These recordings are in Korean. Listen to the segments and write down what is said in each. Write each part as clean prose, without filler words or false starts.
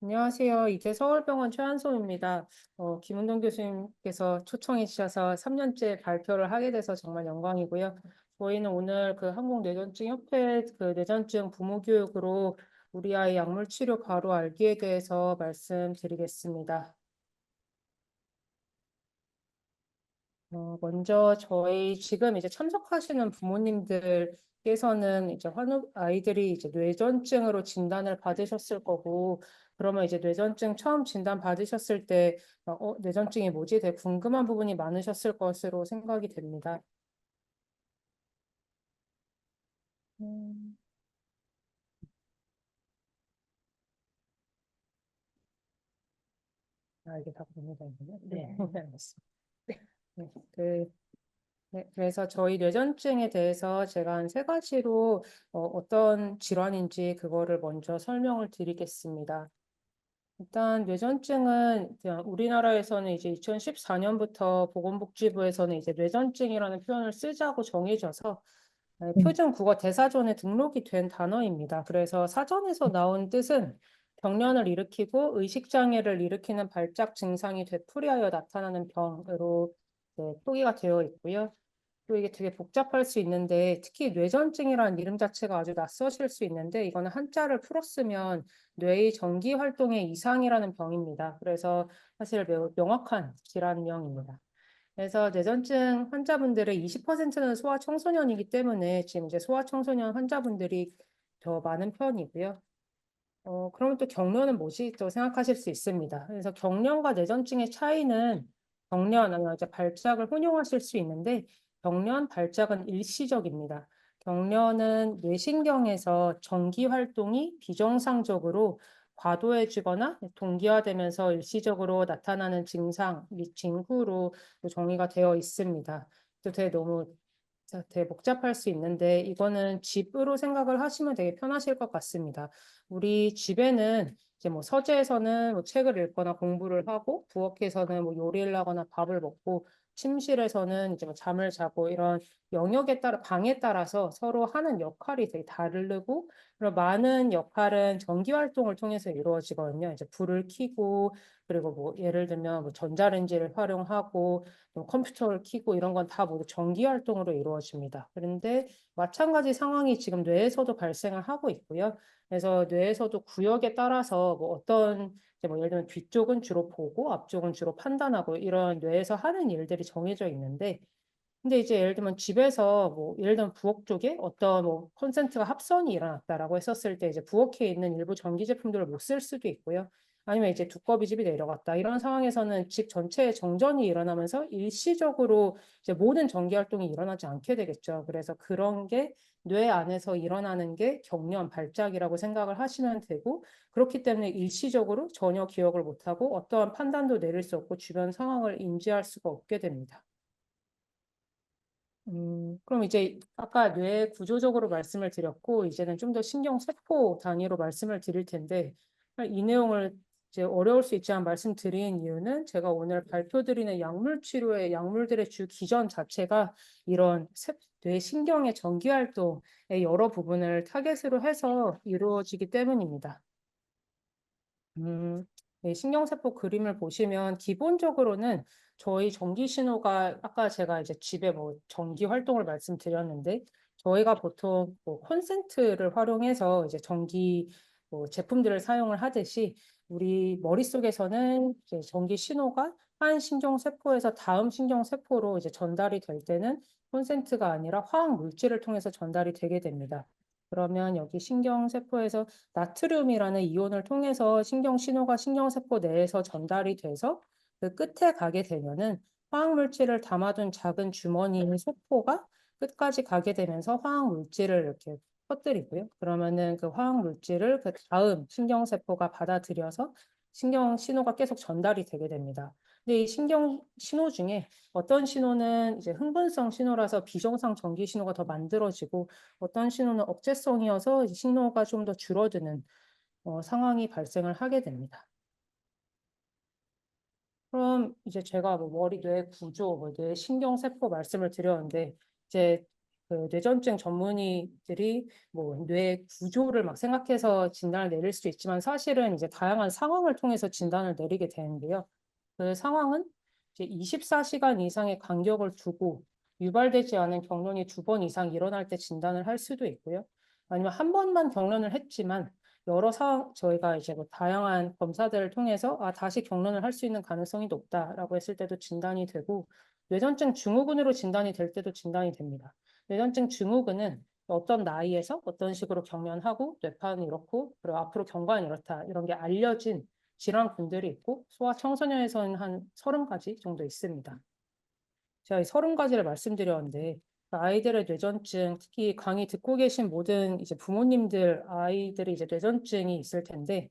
안녕하세요. 이제 서울병원 최한솜입니다. 김은동 교수님께서 초청해 주셔서 3년째 발표를 하게 돼서 정말 영광이고요. 저희는 오늘 그 한국뇌전증협회 그 뇌전증 부모 교육으로 우리 아이 약물 치료 바로 알기에 대해서 말씀드리겠습니다. 먼저 저희 지금 이제 참석하시는 부모님들께서는 이제 환우 아이들이 이제 뇌전증으로 진단을 받으셨을 거고, 그러면 이제 뇌전증 처음 진단 받으셨을 때, 뇌전증이 뭐지? 되게 궁금한 부분이 많으셨을 것으로 생각이 됩니다. 음, 이게 다 됩니다. 네, 알겠습니다. 네, 그래서 저희 뇌전증에 대해서 제가 한 세 가지로 어떤 질환인지 그거를 먼저 설명을 드리겠습니다. 일단 뇌전증은 그냥 우리나라에서는 이제 2014년부터 보건복지부에서는 이제 뇌전증이라는 표현을 쓰자고 정해져서 표준 국어 대사전에 등록이 된 단어입니다. 그래서 사전에서 나온 뜻은 경련을 일으키고 의식장애를 일으키는 발작 증상이 되풀이하여 나타나는 병으로 표기가 되어 있고요. 또 이게 되게 복잡할 수 있는데 특히 뇌전증이라는 이름 자체가 아주 낯서실 수 있는데 이거는 한자를 풀었으면 뇌의 전기 활동의 이상이라는 병입니다. 그래서 사실 매우 명확한 질환명입니다. 그래서 뇌전증 환자분들의 20%는 소아청소년이기 때문에 지금 이제 소아청소년 환자분들이 더 많은 편이고요. 그러면 또 경련은 뭐지? 또 생각하실 수 있습니다. 그래서 경련과 뇌전증의 차이는 경련, 아니면 이제 발작을 혼용하실 수 있는데 경련, 발작은 일시적입니다. 경련은 뇌신경에서 전기 활동이 비정상적으로 과도해지거나 동기화되면서 일시적으로 나타나는 증상 및 징후로 또 정의가 되어 있습니다. 또 되게 너무 되게 복잡할 수 있는데 이거는 집으로 생각을 하시면 되게 편하실 것 같습니다. 우리 집에는 이제 뭐 서재에서는 뭐 책을 읽거나 공부를 하고 부엌에서는 뭐 요리를 하거나 밥을 먹고 침실에서는 이제 뭐 잠을 자고 이런 영역에 따라 방에 따라서 서로 하는 역할이 되게 다르고 그리고 많은 역할은 전기 활동을 통해서 이루어지거든요. 이제 불을 켜고 그리고 뭐 예를 들면 뭐 전자레인지를 활용하고 뭐 컴퓨터를 켜고 이런 건 다 모두 전기 활동으로 이루어집니다. 그런데 마찬가지 상황이 지금 뇌에서도 발생을 하고 있고요. 그래서 뇌에서도 구역에 따라서 뭐 어떤 이제 뭐 예를 들면 뒤쪽은 주로 보고 앞쪽은 주로 판단하고 이런 뇌에서 하는 일들이 정해져 있는데 근데 이제 예를 들면 집에서 뭐 예를 들면 부엌 쪽에 어떤 뭐 콘센트가 합선이 일어났다라고 했었을 때 이제 부엌에 있는 일부 전기 제품들을 못 쓸 수도 있고요. 아니면 이제 두꺼비 집이 내려갔다. 이런 상황에서는 집 전체에 정전이 일어나면서 일시적으로 이제 모든 전기 활동이 일어나지 않게 되겠죠. 그래서 그런 게 뇌 안에서 일어나는 게 경련 발작이라고 생각을 하시면 되고 그렇기 때문에 일시적으로 전혀 기억을 못하고 어떠한 판단도 내릴 수 없고 주변 상황을 인지할 수가 없게 됩니다. 그럼 이제 아까 뇌 구조적으로 말씀을 드렸고, 이제는 좀 더 신경세포 단위로 말씀을 드릴 텐데, 이 내용을 이제 어려울 수 있지만 말씀드린 이유는 제가 오늘 발표드리는 약물 치료의 약물들의 주 기전 자체가 이런 뇌 신경의 전기 활동의 여러 부분을 타겟으로 해서 이루어지기 때문입니다. 네, 신경세포 그림을 보시면 기본적으로는 저희 전기 신호가 아까 제가 이제 집에 뭐 전기 활동을 말씀드렸는데 저희가 보통 뭐 콘센트를 활용해서 이제 전기 뭐 제품들을 사용을 하듯이 우리 머릿속에서는 이제 전기 신호가 한 신경세포에서 다음 신경세포로 이제 전달이 될 때는 콘센트가 아니라 화학 물질을 통해서 전달이 되게 됩니다. 그러면 여기 신경세포에서 나트륨이라는 이온을 통해서 신경 신호가 신경세포 내에서 전달이 돼서 그 끝에 가게 되면은 화학물질을 담아둔 작은 주머니인 세포가 끝까지 가게 되면서 화학물질을 이렇게 퍼뜨리고요. 그러면은 그 화학물질을 그 다음 신경세포가 받아들여서 신경 신호가 계속 전달이 되게 됩니다. 근데 이 신경 신호 중에 어떤 신호는 이제 흥분성 신호라서 비정상 전기 신호가 더 만들어지고 어떤 신호는 억제성이어서 신호가 좀 더 줄어드는 상황이 발생을 하게 됩니다. 그럼 이제 제가 뭐 머리 뇌 구조, 뭐 뇌 신경세포 말씀을 드렸는데 이제 그 뇌전증 전문의들이 뭐 뇌 구조를 막 생각해서 진단을 내릴 수도 있지만 사실은 이제 다양한 상황을 통해서 진단을 내리게 되는데요. 그 상황은 이제 24시간 이상의 간격을 두고 유발되지 않은 경련이 2번 이상 일어날 때 진단을 할 수도 있고요. 아니면 한 번만 경련을 했지만 여러 상황 저희가 이제 뭐 다양한 검사들을 통해서 다시 경련을 할 수 있는 가능성이 높다라고 했을 때도 진단이 되고 뇌전증 증후군으로 진단이 될 때도 진단이 됩니다. 뇌전증 증후군은 어떤 나이에서 어떤 식으로 경련하고 뇌파는 이렇고 그리고 앞으로 경과는 이렇다 이런 게 알려진 질환군들이 있고 소아청소년에서는 한 30가지 정도 있습니다. 제가 이 30가지를 말씀드렸는데 아이들의 뇌전증 특히 강의 듣고 계신 모든 이제 부모님들 아이들이 이제 뇌전증이 있을 텐데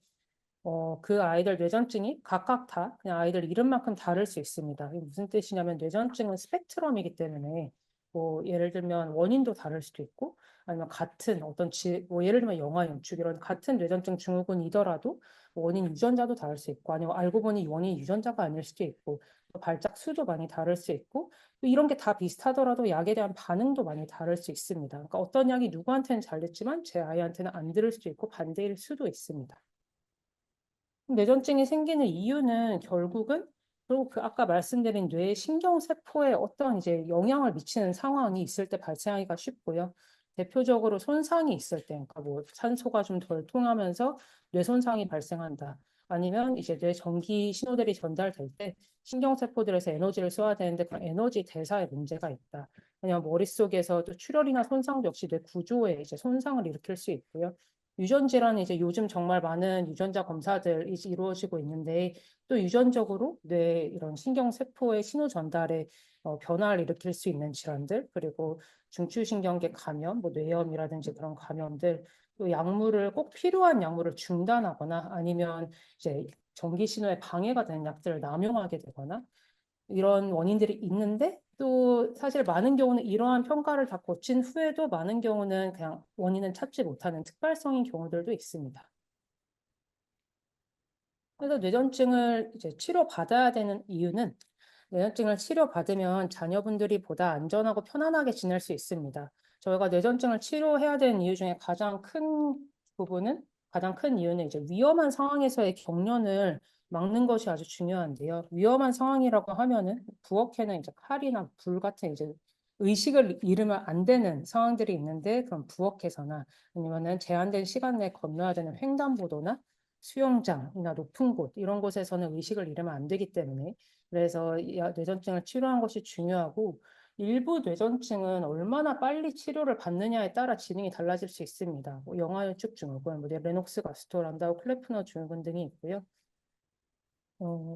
그 아이들 뇌전증이 각각 다 그냥 아이들 이름만큼 다를 수 있습니다. 이게 무슨 뜻이냐면 뇌전증은 스펙트럼이기 때문에 뭐 예를 들면 원인도 다를 수도 있고 아니면 같은 뭐 예를 들면 영아염축 이런 같은 뇌전증 증후군이더라도 원인 유전자도 다를 수 있고 아니면 알고 보니 원인 유전자가 아닐 수도 있고 발작 수도 많이 다를 수 있고 또 이런 게 다 비슷하더라도 약에 대한 반응도 많이 다를 수 있습니다. 그러니까 어떤 약이 누구한테는 잘 됐지만 제 아이한테는 안 들을 수도 있고 반대일 수도 있습니다. 뇌전증이 생기는 이유는 결국은 그리고 그 아까 말씀드린 뇌 신경세포에 어떤 이제 영향을 미치는 상황이 있을 때 발생하기가 쉽고요. 대표적으로 손상이 있을 때, 그러니까 뭐 산소가 좀 덜 통하면서 뇌 손상이 발생한다. 아니면 이제 뇌 전기 신호들이 전달될 때 신경세포들에서 에너지를 써야 되는데 그 에너지 대사에 문제가 있다. 아니면 머릿속에서 또 출혈이나 손상도 역시 뇌 구조에 이제 손상을 일으킬 수 있고요. 유전 질환이 이제 요즘 정말 많은 유전자 검사들이 이루어지고 있는데 또 유전적으로 뇌 이런 신경세포의 신호 전달에 변화를 일으킬 수 있는 질환들 그리고 중추신경계 감염, 뭐 뇌염이라든지 그런 감염들 또 약물을 꼭 필요한 약물을 중단하거나 아니면 이제 전기 신호에 방해가 되는 약들을 남용하게 되거나 이런 원인들이 있는데 또 사실 많은 경우는 이러한 평가를 다 거친 후에도 많은 경우는 그냥 원인은 찾지 못하는 특발성인 경우들도 있습니다. 그래서 뇌전증을 이제 치료받아야 되는 이유는 뇌전증을 치료받으면 자녀분들이 보다 안전하고 편안하게 지낼 수 있습니다. 저희가 뇌전증을 치료해야 되는 이유 중에 부분은, 가장 큰 이유는 이제 위험한 상황에서의 경련을 막는 것이 아주 중요한데요. 위험한 상황이라고 하면은 부엌에는 이제 칼이나 불 같은 이제 의식을 잃으면 안 되는 상황들이 있는데 그런 부엌에서나 아니면은 제한된 시간 내에 건너야 되는 횡단보도나 수영장이나 높은 곳 이런 곳에서는 의식을 잃으면 안 되기 때문에 그래서 뇌전증을 치료한 것이 중요하고 일부 뇌전증은 얼마나 빨리 치료를 받느냐에 따라 진행이 달라질 수 있습니다. 뭐 영아연축 증후군, 뭐 레녹스 가스토 란다우 클레프너 증후군 등이 있고요.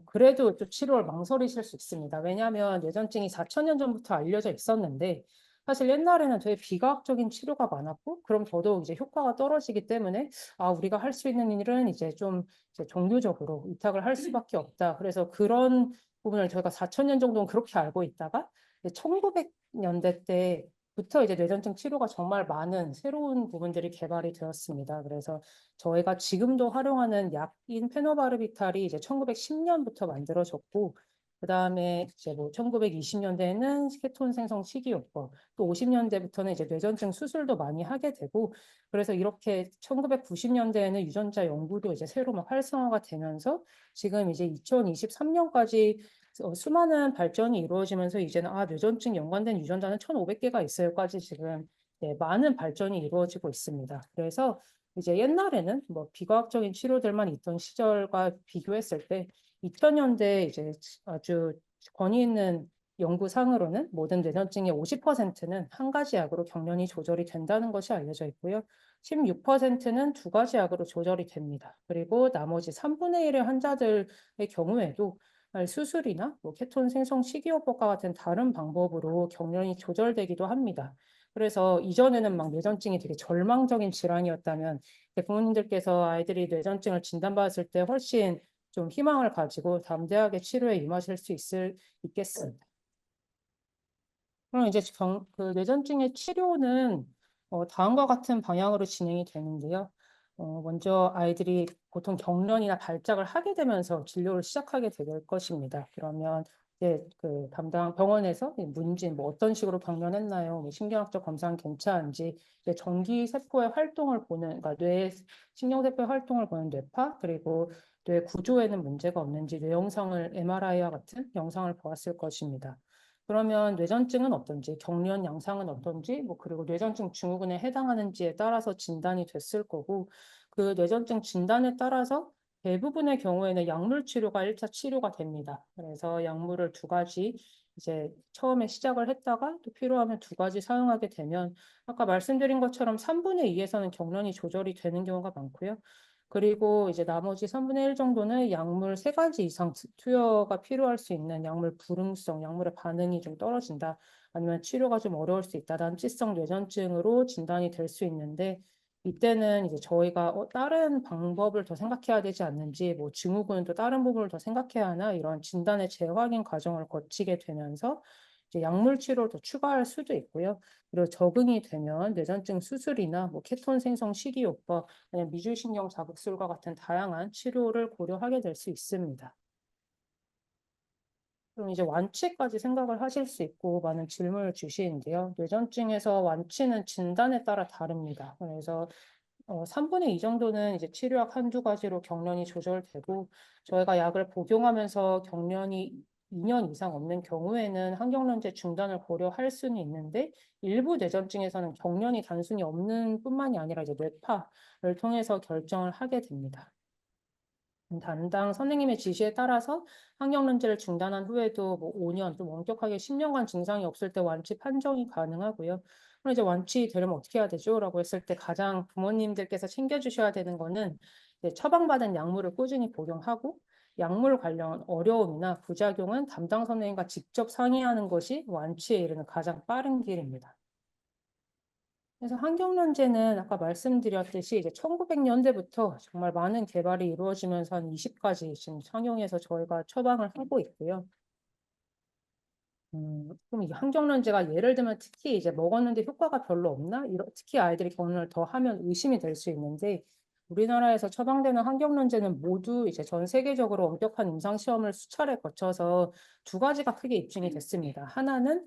그래도 또 치료를 망설이실 수 있습니다. 왜냐하면 뇌전증이 4천년 전부터 알려져 있었는데 사실 옛날에는 되게 비과학적인 치료가 많았고 그럼 더더욱 이제 효과가 떨어지기 때문에 우리가 할 수 있는 일은 이제 좀 이제 종교적으로 위탁을 할 수밖에 없다. 그래서 그런 부분을 저희가 4천년 정도는 그렇게 알고 있다가 1900년대 때부터 이제 뇌전증 치료가 정말 많은 새로운 부분들이 개발이 되었습니다. 그래서 저희가 지금도 활용하는 약인 페노바르비탈이 이제 1910년부터 만들어졌고, 그 다음에 이제 뭐 1920년대에는 케톤 생성 식이요법, 또 50년대부터는 이제 뇌전증 수술도 많이 하게 되고, 그래서 이렇게 1990년대에는 유전자 연구도 이제 새로 막 활성화가 되면서 지금 이제 2023년까지 수많은 발전이 이루어지면서 이제는 뇌전증 연관된 유전자는 1,500개가 있어요까지 지금 많은 발전이 이루어지고 있습니다. 그래서 이제 옛날에는 뭐 비과학적인 치료들만 있던 시절과 비교했을 때 2000년대 이제 아주 권위 있는 연구상으로는 모든 뇌전증의 50%는 한 가지 약으로 경련이 조절이 된다는 것이 알려져 있고요. 16%는 두 가지 약으로 조절이 됩니다. 그리고 나머지 3분의 1의 환자들의 경우에도 수술이나 뭐 케톤 생성 식이요법과 같은 다른 방법으로 경련이 조절되기도 합니다. 그래서 이전에는 막 뇌전증이 되게 절망적인 질환이었다면 부모님들께서 아이들이 뇌전증을 진단받았을 때 훨씬 좀 희망을 가지고 담대하게 치료에 임하실 수 있겠습니다. 그럼 이제 그 뇌전증의 치료는 다음과 같은 방향으로 진행이 되는데요. 먼저 아이들이 보통 경련이나 발작을 하게 되면서 진료를 시작하게 될 것입니다. 그러면 이제 그 담당 병원에서 이 문진 뭐 어떤 식으로 경련했나요? 뭐 신경학적 검사는 괜찮은지 이제 전기 세포의 활동을 보는 그러니까 뇌 신경세포의 활동을 보는 뇌파 그리고 뇌 구조에는 문제가 없는지 뇌 영상을 MRI와 같은 영상을 보았을 것입니다. 그러면 뇌전증은 어떤지, 경련 양상은 어떤지, 뭐 그리고 뇌전증 증후군에 해당하는지에 따라서 진단이 됐을 거고 그 뇌전증 진단에 따라서 대부분의 경우에는 약물 치료가 1차 치료가 됩니다. 그래서 약물을 두 가지 이제 처음에 시작을 했다가 또 필요하면 두 가지 사용하게 되면 아까 말씀드린 것처럼 3분의 2에서는 경련이 조절이 되는 경우가 많고요. 그리고 이제 나머지 3분의 1 정도는 약물 세 가지 이상 투여가 필요할 수 있는 약물 불응성, 약물의 반응이 좀 떨어진다. 아니면 치료가 좀 어려울 수 있다. 난치성 뇌전증으로 진단이 될 수 있는데 이때는 이제 저희가 다른 방법을 더 생각해야 되지 않는지, 뭐 증후군은 또 다른 부분을 더 생각해야 하나 이런 진단의 재확인 과정을 거치게 되면서 이제 약물 치료를 더 추가할 수도 있고요. 그리고 적응이 되면 뇌전증 수술이나 뭐 케톤 생성 식이요법, 아니면 미주신경 자극술과 같은 다양한 치료를 고려하게 될 수 있습니다. 그럼 이제 완치까지 생각을 하실 수 있고 많은 질문을 주시는데요. 뇌전증에서 완치는 진단에 따라 다릅니다. 그래서 3분의 2 정도는 이제 치료약 한두 가지로 경련이 조절되고 저희가 약을 복용하면서 경련이 2년 이상 없는 경우에는 항경련제 중단을 고려할 수는 있는데 일부 뇌전증에서는 경련이 단순히 없는 뿐만이 아니라 이제 뇌파를 통해서 결정을 하게 됩니다. 담당 선생님의 지시에 따라서 항경련제를 중단한 후에도 뭐 5년, 좀 엄격하게 10년간 증상이 없을 때 완치 판정이 가능하고요. 그럼 이제 완치되려면 어떻게 해야 되죠? 라고 했을 때 가장 부모님들께서 챙겨주셔야 되는 거는 이제 처방받은 약물을 꾸준히 복용하고 약물 관련 어려움이나 부작용은 담당 선생님과 직접 상의하는 것이 완치에 이르는 가장 빠른 길입니다. 그래서 환경론제는 아까 말씀드렸듯이 이제 1900년대부터 정말 많은 개발이 이루어지면서 한 20가지 지금 상용해서 저희가 처방을 하고 있고요. 그럼 이 환경론제가 예를 들면 특히 이제 먹었는데 효과가 별로 없나? 특히 아이들이 경련을 더 하면 의심이 될 수 있는데 우리나라에서 처방되는 환경론제는 모두 이제 전 세계적으로 엄격한 임상 시험을 수차례 거쳐서 두 가지가 크게 입증이 됐습니다. 하나는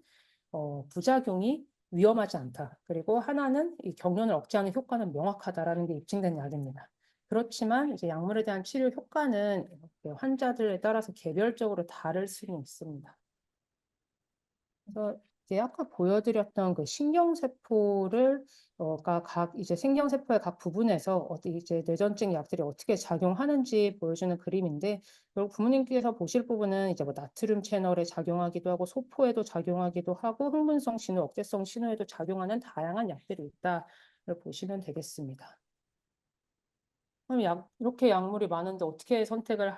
부작용이 위험하지 않다. 그리고 하나는 이 경련을 억제하는 효과는 명확하다라는 게 입증된 약입니다. 그렇지만 이제 약물에 대한 치료 효과는 환자들에 따라서 개별적으로 다를 수는 있습니다. 그래서 이제 아까 보여드렸던 그 신경세포를 각 이제 신경세포의 각 부분에서 이제 뇌전증 약들이 어떻게 작용하는지 보여주는 그림인데 결국 부모님께서 보실 부분은 이제 뭐 나트륨 채널에 작용하기도 하고 소포에도 작용하기도 하고 흥분성 신호, 억제성 신호에도 작용하는 다양한 약들이 있다를 보시면 되겠습니다. 그럼 이렇게 약물이 많은데 어떻게 선택을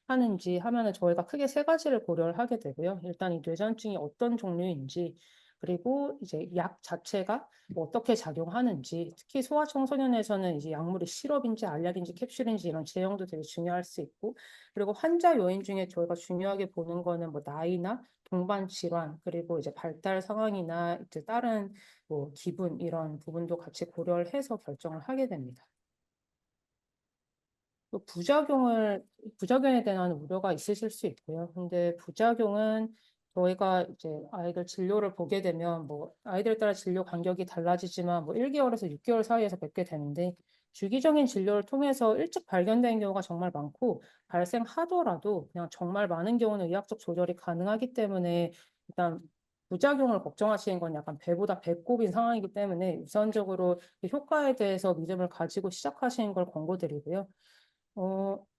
하는지 하면은 저희가 크게 세 가지를 고려를 하게 되고요. 일단 이 뇌전증이 어떤 종류인지, 그리고 이제 약 자체가 뭐 어떻게 작용하는지, 특히 소아청소년에서는 이제 약물이 시럽인지 알약인지 캡슐인지 이런 제형도 되게 중요할 수 있고, 그리고 환자 요인 중에 저희가 중요하게 보는 거는 뭐 나이나 동반 질환, 그리고 이제 발달 상황이나 이제 다른 뭐 기분 이런 부분도 같이 고려를 해서 결정을 하게 됩니다. 또 부작용에 대한 우려가 있으실 수 있고요. 근데 부작용은 저희가 이제 아이들 진료를 보게 되면 뭐 아이들 따라 진료 간격이 달라지지만 뭐 1개월에서 6개월 사이에서 뵙게 되는데 주기적인 진료를 통해서 일찍 발견되는 경우가 정말 많고 발생하더라도 그냥 정말 많은 경우는 의학적 조절이 가능하기 때문에 일단 부작용을 걱정하시는 건 약간 배보다 배꼽인 상황이기 때문에 우선적으로 효과에 대해서 믿음을 가지고 시작하시는 걸 권고드리고요.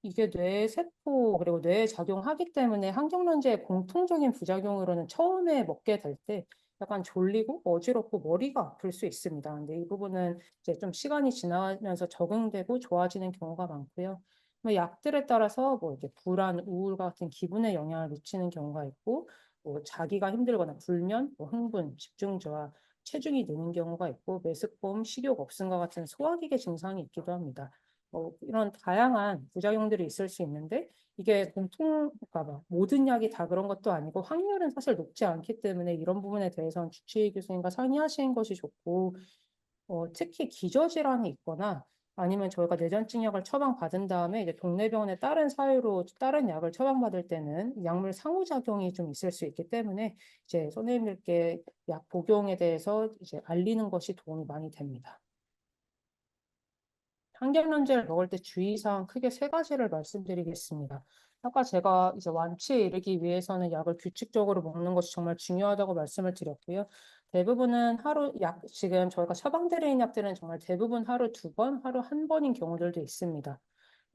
이게 뇌세포 그리고 뇌에 작용하기 때문에 항경련제의 공통적인 부작용으로는 처음에 먹게 될 때 약간 졸리고 어지럽고 머리가 아플 수 있습니다. 근데 이 부분은 이제 좀 시간이 지나면서 적응되고 좋아지는 경우가 많고요. 뭐 약들에 따라서 뭐 이렇게 불안, 우울 같은 기분에 영향을 미치는 경우가 있고, 뭐 자기가 힘들거나 불면, 뭐 흥분, 집중 저하, 체중이 느는 경우가 있고, 메스꺼움, 식욕 없음과 같은 소화기계 증상이 있기도 합니다. 이런 다양한 부작용들이 있을 수 있는데 이게 그러니까 막 모든 약이 다 그런 것도 아니고 확률은 사실 높지 않기 때문에 이런 부분에 대해서는 주치의 교수님과 상의하시는 것이 좋고 특히 기저질환이 있거나 아니면 저희가 뇌전증 약을 처방받은 다음에 이제 동네 병원에 다른 사유로 다른 약을 처방받을 때는 약물 상호작용이 좀 있을 수 있기 때문에 이제 선생님들께 약 복용에 대해서 이제 알리는 것이 도움이 많이 됩니다. 항균련제를 먹을 때 주의사항 크게 세 가지를 말씀드리겠습니다. 아까 제가 이제 완치에 이르기 위해서는 약을 규칙적으로 먹는 것이 정말 중요하다고 말씀을 드렸고요. 대부분은 하루 약, 지금 저희가 처방드리는 약들은 정말 대부분 하루 2번, 하루 1번인 경우들도 있습니다.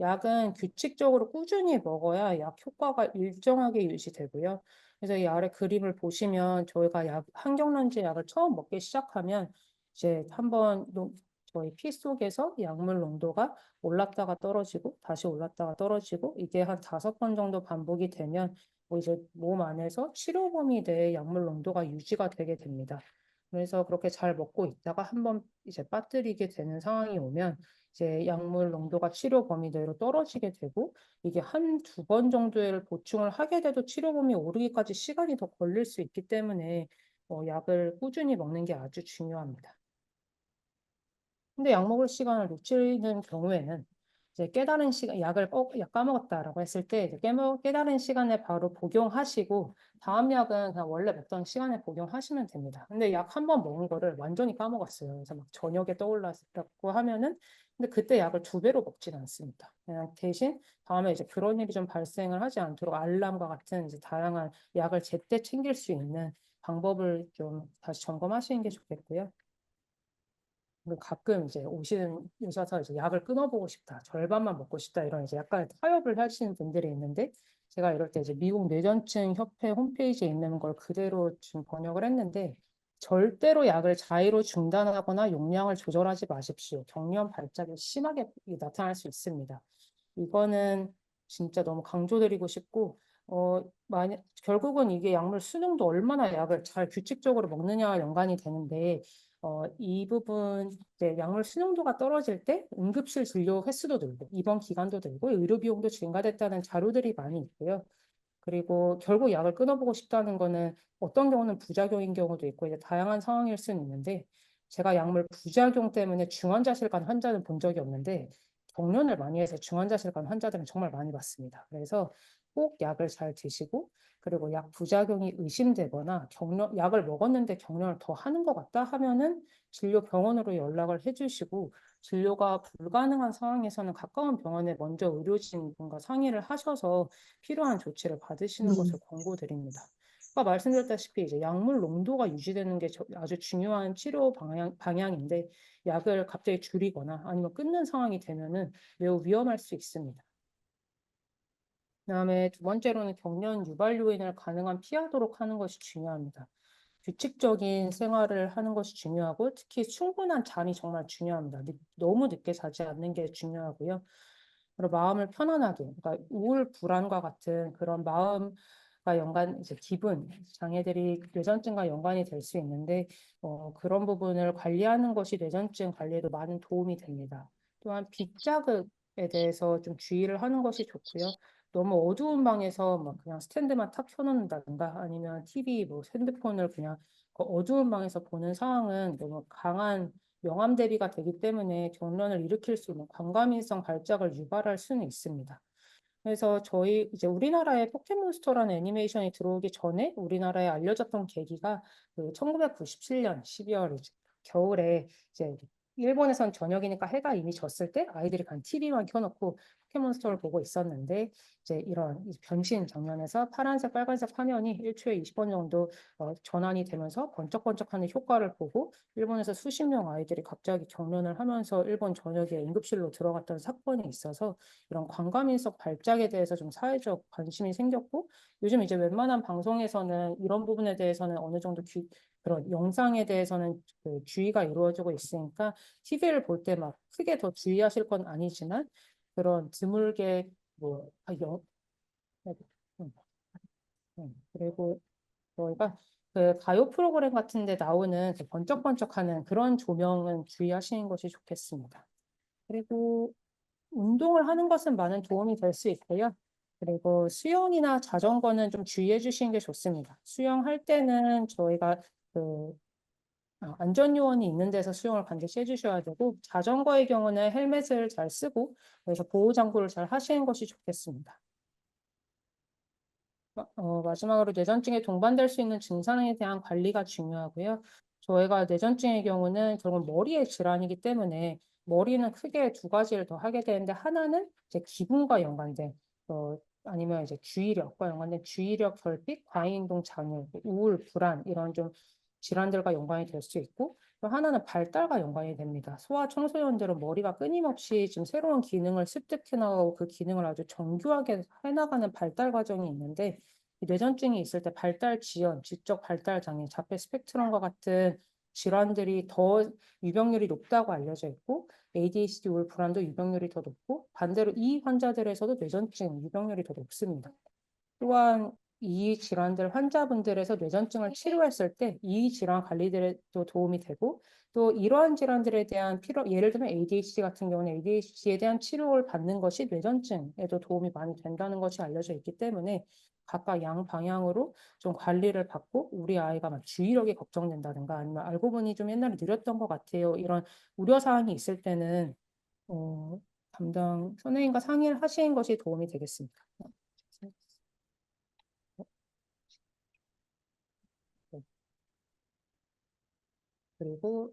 약은 규칙적으로 꾸준히 먹어야 약 효과가 일정하게 유지되고요. 그래서 이 아래 그림을 보시면 저희가 항균련제 약을 처음 먹기 시작하면 이제 한번 저희 피 속에서 약물 농도가 올랐다가 떨어지고 다시 올랐다가 떨어지고 이게 한 5번 정도 반복이 되면 뭐 이제 몸 안에서 치료 범위 내의 약물 농도가 유지가 되게 됩니다. 그래서 그렇게 잘 먹고 있다가 한번 이제 빠뜨리게 되는 상황이 오면 이제 약물 농도가 치료 범위대로 떨어지게 되고 이게 한 2번 정도를 보충을 하게 돼도 치료 범위 오르기까지 시간이 더 걸릴 수 있기 때문에 약을 꾸준히 먹는 게 아주 중요합니다. 근데 약 먹을 시간을 놓치는 경우에는 이제 깨달은 시간, 약 까먹었다라고 했을 때 이제 깨달은 시간에 바로 복용하시고 다음 약은 그냥 원래 먹던 시간에 복용하시면 됩니다. 근데 약 한 번 먹은 거를 완전히 까먹었어요. 그래서 막 저녁에 떠올랐다고 하면은 근데 그때 약을 2배로 먹지는 않습니다. 그냥 대신 다음에 이제 그런 일이 좀 발생을 하지 않도록 알람과 같은 이제 다양한 약을 제때 챙길 수 있는 방법을 좀 다시 점검하시는 게 좋겠고요. 가끔 이제 오셔서 이제 약을 끊어보고 싶다, 절반만 먹고 싶다 이런 이제 약간 타협을 하시는 분들이 있는데 제가 이럴 때 이제 미국 뇌전증 협회 홈페이지에 있는 걸 그대로 지금 번역을 했는데 절대로 약을 자의로 중단하거나 용량을 조절하지 마십시오. 경련 발작이 심하게 나타날 수 있습니다. 이거는 진짜 너무 강조드리고 싶고 결국은 이게 약물 수능도 얼마나 약을 잘 규칙적으로 먹느냐와 연관이 되는데 이 부분 이제 약물 수용도가 떨어질 때 응급실 진료 횟수도 늘고 입원 기간도 늘고 의료 비용도 증가됐다는 자료들이 많이 있고요. 그리고 결국 약을 끊어보고 싶다는 거는 어떤 경우는 부작용인 경우도 있고 이제 다양한 상황일 수는 있는데 제가 약물 부작용 때문에 중환자실 간 환자는 본 적이 없는데 경련을 많이 해서 중환자실 간 환자들은 정말 많이 봤습니다. 그래서 꼭 약을 잘 드시고 그리고 약 부작용이 의심되거나 약을 먹었는데 경련을 더 하는 것 같다 하면은 진료 병원으로 연락을 해주시고 진료가 불가능한 상황에서는 가까운 병원에 먼저 의료진분과 상의를 하셔서 필요한 조치를 받으시는 것을 권고드립니다. 아까 말씀드렸다시피 이제 약물 농도가 유지되는 게 아주 중요한 치료 방향인데 약을 갑자기 줄이거나 아니면 끊는 상황이 되면은 매우 위험할 수 있습니다. 그다음에 2번째로는 경련 유발 요인을 가능한 피하도록 하는 것이 중요합니다. 규칙적인 생활을 하는 것이 중요하고 특히 충분한 잠이 정말 중요합니다. 너무 늦게 자지 않는 게 중요하고요. 그리고 마음을 편안하게, 그러니까 우울, 불안과 같은 그런 마음과 이제 기분, 장애들이 뇌전증과 연관이 될 수 있는데 그런 부분을 관리하는 것이 뇌전증 관리에도 많은 도움이 됩니다. 또한 빛 자극에 대해서 좀 주의를 하는 것이 좋고요. 너무 어두운 방에서 막 그냥 스탠드만 탁 켜놓는다든가 아니면 TV, 뭐 핸드폰을 그냥 그 어두운 방에서 보는 상황은 너무 강한 명암 대비가 되기 때문에 경련을 일으킬 수 있는 광과민성 발작을 유발할 수는 있습니다. 그래서 저희 이제 우리나라에 포켓몬스터라는 애니메이션이 들어오기 전에 우리나라에 알려졌던 계기가 그 1997년 12월 겨울에 이제 일본에선 저녁이니까 해가 이미 졌을 때 아이들이 간 TV만 켜놓고 포켓몬스터를 보고 있었는데 이제 이런 변신 장면에서 파란색, 빨간색 화면이 1초에 20번 정도 전환이 되면서 번쩍번쩍하는 효과를 보고 일본에서 수십 명 아이들이 갑자기 경련을 하면서 일본 전역에 응급실로 들어갔던 사건이 있어서 이런 광과민성 발작에 대해서 좀 사회적 관심이 생겼고 요즘 이제 웬만한 방송에서는 이런 부분에 대해서는 어느 정도 그런 영상에 대해서는 그 주의가 이루어지고 있으니까 TV를 볼 때 막 크게 더 주의하실 건 아니지만 그런 드물게 뭐 그리고 저희가 그 가요 프로그램 같은 데 나오는 그 번쩍번쩍하는 그런 조명은 주의하시는 것이 좋겠습니다. 그리고 운동을 하는 것은 많은 도움이 될 수 있고요. 그리고 수영이나 자전거는 좀 주의해 주시는 게 좋습니다. 수영할 때는 저희가 그 안전요원이 있는 데서 수영을 반드시 해주셔야 되고, 자전거의 경우는 헬멧을 잘 쓰고, 그래서 보호장구를 잘 하시는 것이 좋겠습니다. 마지막으로 뇌전증에 동반될 수 있는 증상에 대한 관리가 중요하고요. 저희가 뇌전증의 경우는 결국 머리의 질환이기 때문에 머리는 크게 두 가지를 더 하게 되는데 하나는 이제 기분과 연관된 아니면 이제 주의력과 연관된 주의력 결핍, 과잉행동 장애, 우울, 불안 이런 좀 질환들과 연관이 될 수 있고 또 하나는 발달과 연관이 됩니다. 소아 청소년들은 머리가 끊임없이 지금 새로운 기능을 습득해 나가고 그 기능을 아주 정교하게 해나가는 발달 과정이 있는데 이 뇌전증이 있을 때 발달 지연, 지적 발달 장애, 자폐 스펙트럼과 같은 질환들이 더 유병률이 높다고 알려져 있고 ADHD 우울 불안도 유병률이 더 높고 반대로 이 환자들에서도 뇌전증 유병률이 더 높습니다. 또한 이 질환들 환자분들에서 뇌전증을 치료했을 때 이 질환 관리들에도 도움이 되고 또 이러한 질환들에 대한 예를 들면 ADHD 같은 경우는 ADHD에 대한 치료를 받는 것이 뇌전증에도 도움이 많이 된다는 것이 알려져 있기 때문에 각각 양 방향으로 좀 관리를 받고 우리 아이가 막 주의력이 걱정된다든가 아니면 알고 보니 좀 옛날에 느렸던 것 같아요. 이런 우려사항이 있을 때는 담당 선생님과 상의를 하시는 것이 도움이 되겠습니다. 그리고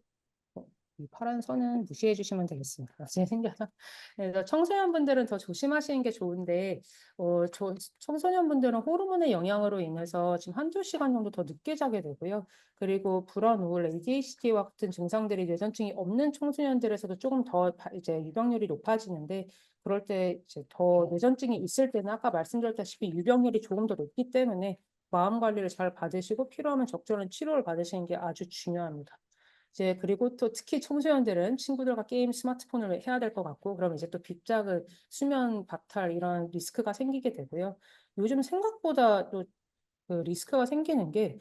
이 파란 선은 무시해 주시면 되겠습니다. 나중에 생겨서. 그래서 청소년분들은 더 조심하시는 게 좋은데, 청소년분들은 호르몬의 영향으로 인해서 지금 한두 시간 정도 더 늦게 자게 되고요. 그리고 불안, 우울, ADHD와 같은 증상들이 뇌전증이 없는 청소년들에서도 조금 더 이제 유병률이 높아지는데, 그럴 때 이제 더 뇌전증이 있을 때는 아까 말씀드렸다시피 유병률이 조금 더 높기 때문에 마음 관리를 잘 받으시고 필요하면 적절한 치료를 받으시는 게 아주 중요합니다. 이제 그리고 또 특히 청소년들은 친구들과 게임 스마트폰을 해야 될 것 같고 그럼 이제 또 빗자그 수면 박탈 이런 리스크가 생기게 되고요. 요즘 생각보다 또 그 리스크가 생기는 게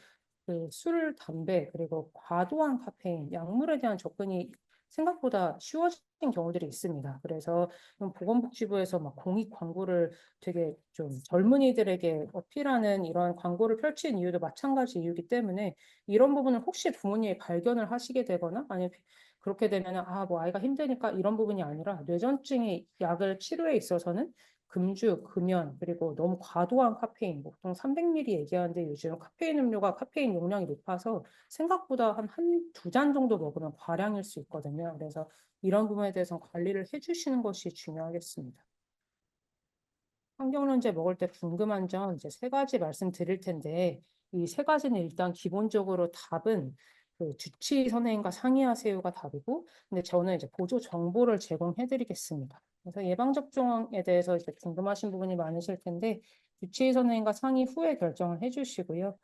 그 술, 담배, 그리고 과도한 카페인, 약물에 대한 접근이 생각보다 쉬워진 경우들이 있습니다. 그래서 보건복지부에서 막 공익 광고를 되게 좀 젊은이들에게 어필하는 이런 광고를 펼친 이유도 마찬가지 이유이기 때문에 이런 부분을 혹시 부모님이 발견을 하시게 되거나 아니면 그렇게 되면 뭐 아이가 힘드니까 이런 부분이 아니라 뇌전증의 약을 치료에 있어서는 금주, 금연, 그리고 너무 과도한 카페인, 보통 300ml 얘기하는데 요즘 카페인 음료가 카페인 용량이 높아서 생각보다 두 잔 정도 먹으면 과량일 수 있거든요. 그래서 이런 부분에 대해서 관리를 해주시는 것이 중요하겠습니다. 환경론제 먹을 때 궁금한 점 이제 세 가지 말씀드릴 텐데 이 세 가지는 일단 기본적으로 답은 그 주치의 선생님과 상의하세요가 답이고 근데 저는 이제 보조 정보를 제공해 드리겠습니다. 그래서 예방접종에 대해서 이제 궁금하신 부분이 많으실 텐데 주치의 선생님과 상의 후에 결정을 해 주시고요.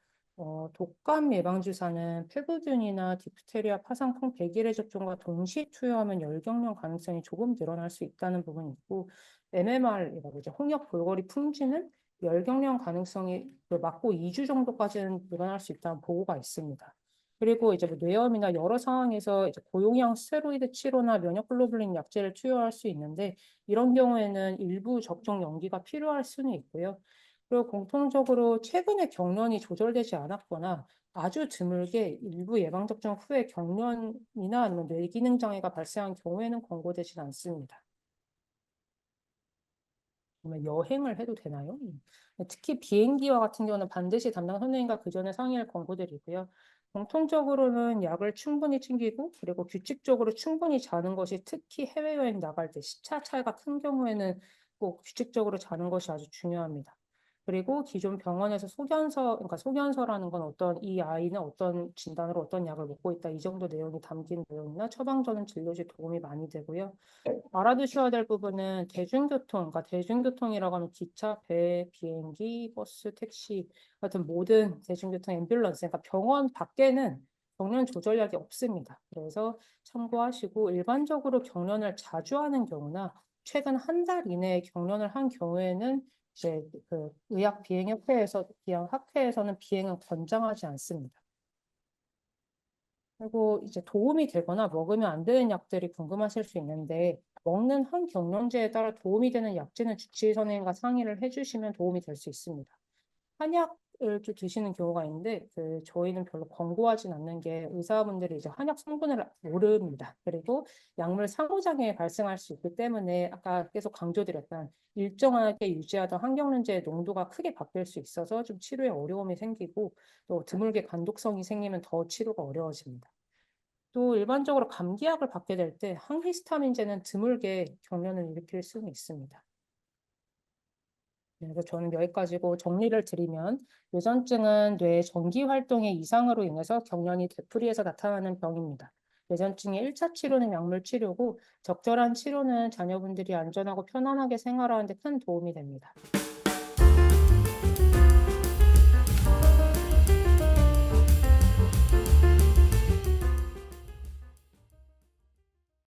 독감 예방주사는 폐부균이나 디프테리아, 파상풍, 백일의 접종과 동시 투여하면 열경련 가능성이 조금 늘어날 수 있다는 부분이 있고 MMR이라고 이제 홍역 볼거리 풍지는 열경련 가능성이 맞고 2주 정도까지는 늘어날 수 있다는 보고가 있습니다. 그리고 이제 뭐 뇌염이나 여러 상황에서 이제 고용량 스테로이드 치료나 면역글로불린 약제를 투여할 수 있는데 이런 경우에는 일부 접종 연기가 필요할 수는 있고요. 그리고 공통적으로 최근에 경련이 조절되지 않았거나 아주 드물게 일부 예방접종 후에 경련이나 아니면 뇌기능 장애가 발생한 경우에는 권고되진 않습니다. 그러면 여행을 해도 되나요? 특히 비행기와 같은 경우는 반드시 담당 선생님과 그 전에 상의를 권고드리고요. 공통적으로는 약을 충분히 챙기고 그리고 규칙적으로 충분히 자는 것이 특히 해외여행 나갈 때 시차 차이가 큰 경우에는 꼭 규칙적으로 자는 것이 아주 중요합니다. 그리고 기존 병원에서 그러니까 소견서라는 건 어떤 이 아이는 어떤 진단으로 어떤 약을 먹고 있다 이 정도 내용이 담긴 내용이나 처방전은 진료 시 도움이 많이 되고요. 알아두셔야 될 부분은 대중교통, 그러니까 대중교통이라고 하면 기차, 배, 비행기, 버스, 택시 같은 모든 대중교통 앰뷸런스, 그러니까 병원 밖에는 경련 조절약이 없습니다. 그래서 참고하시고 일반적으로 경련을 자주 하는 경우나 최근 한 달 이내에 경련을 한 경우에는 이제 그 비행학회에서는 비행은 권장하지 않습니다. 그리고 이제 도움이 되거나 먹으면 안 되는 약들이 궁금하실 수 있는데 먹는 한 경련제에 따라 도움이 되는 약제는 주치의 선생님과 상의를 해주시면 도움이 될 수 있습니다. 한약 좀 드시는 경우가 있는데 저희는 별로 권고하진 않는 게 의사분들이 이제 한약 성분을 모릅니다. 그리고 약물 상호작용이 발생할 수 있기 때문에 아까 계속 강조드렸던 일정하게 유지하던 항경련제의 농도가 크게 바뀔 수 있어서 좀 치료에 어려움이 생기고 또 드물게 간독성이 생기면 더 치료가 어려워집니다. 또 일반적으로 감기약을 받게 될 때 항히스타민제는 드물게 경련을 일으킬 수는 있습니다. 그래서 저는 여기까지고 정리를 드리면 뇌전증은 뇌 전기 활동의 이상으로 인해서 경련이 되풀이해서 나타나는 병입니다. 뇌전증의 1차 치료는 약물 치료고 적절한 치료는 자녀분들이 안전하고 편안하게 생활하는 데 큰 도움이 됩니다.